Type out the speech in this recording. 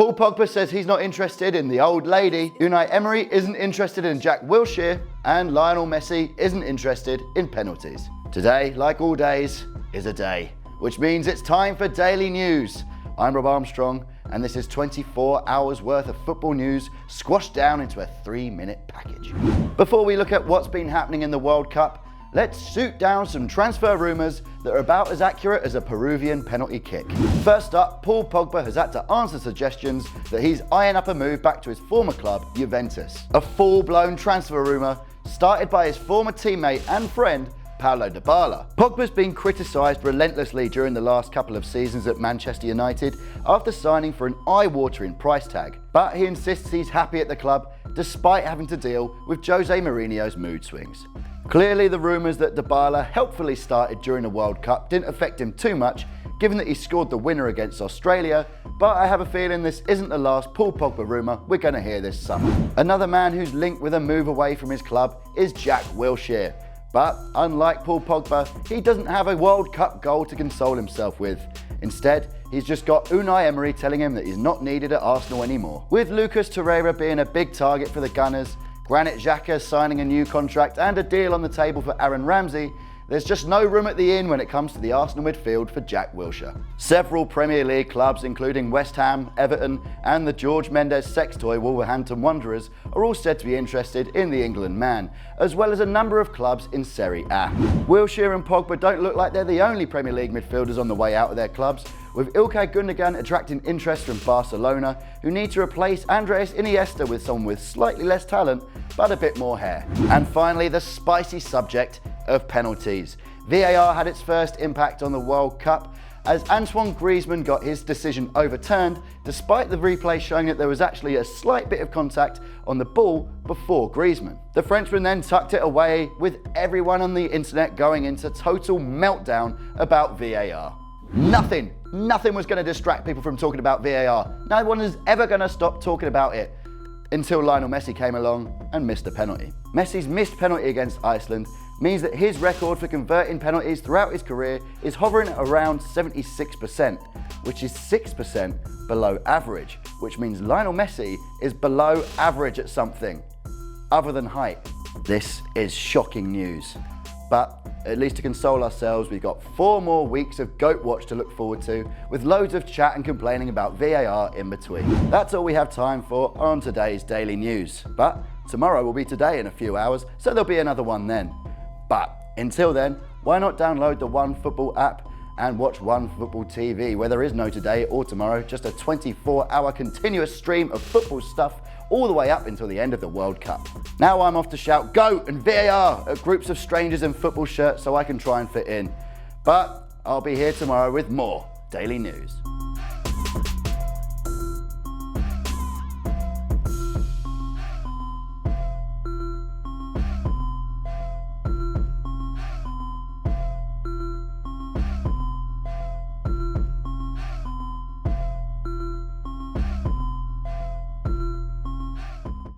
Paul Pogba says he's not interested in the old lady. Unai Emery isn't interested in Jack Wilshere. And Lionel Messi isn't interested in penalties. Today, like all days, is a day, which means it's time for Daily News. I'm Rob Armstrong, and this is 24 hours worth of football news squashed down into a 3-minute package. Before we look at what's been happening in the World Cup, let's shoot down some transfer rumours that are about as accurate as a Peruvian penalty kick. First up, Paul Pogba has had to answer suggestions that he's eyeing up a move back to his former club, Juventus. A full-blown transfer rumour started by his former teammate and friend, Paulo Dybala. Pogba's been criticised relentlessly during the last couple of seasons at Manchester United after signing for an eye-watering price tag. But he insists he's happy at the club despite having to deal with Jose Mourinho's mood swings. Clearly, the rumours that Dybala helpfully started during the World Cup didn't affect him too much, given that he scored the winner against Australia, but I have a feeling this isn't the last Paul Pogba rumour we're going to hear this summer. Another man who's linked with a move away from his club is Jack Wilshere. But unlike Paul Pogba, he doesn't have a World Cup goal to console himself with. Instead, he's just got Unai Emery telling him that he's not needed at Arsenal anymore. With Lucas Torreira being a big target for the Gunners, Granit Xhaka signing a new contract and a deal on the table for Aaron Ramsey, there's just no room at the inn when it comes to the Arsenal midfield for Jack Wilshere. Several Premier League clubs, including West Ham, Everton and the George Mendes sex toy Wolverhampton Wanderers, are all said to be interested in the England man, as well as a number of clubs in Serie A. Wilshere and Pogba don't look like they're the only Premier League midfielders on the way out of their clubs, with Ilkay Gundogan attracting interest from Barcelona, who need to replace Andres Iniesta with someone with slightly less talent, but a bit more hair. And finally, the spicy subject of penalties. VAR had its first impact on the World Cup as Antoine Griezmann got his decision overturned, despite the replay showing that there was actually a slight bit of contact on the ball before Griezmann. The Frenchman then tucked it away, with everyone on the internet going into total meltdown about VAR. Nothing was going to distract people from talking about VAR. No one is ever going to stop talking about it until Lionel Messi came along and missed a penalty. Messi's missed penalty against Iceland means that his record for converting penalties throughout his career is hovering around 76%, which is 6% below average, which means Lionel Messi is below average at something other than height. This is shocking news. But at least to console ourselves, we've got 4 more weeks of Goat Watch to look forward to, with loads of chat and complaining about VAR in between. That's all we have time for on today's Daily News. But tomorrow will be today in a few hours, so there'll be another one then. But until then, why not download the Onefootball app and watch Onefootball TV, where there is no today or tomorrow, just a 24-hour continuous stream of football stuff all the way up until the end of the World Cup. Now I'm off to shout GOAT and VAR at groups of strangers in football shirts so I can try and fit in. But I'll be here tomorrow with more Daily News.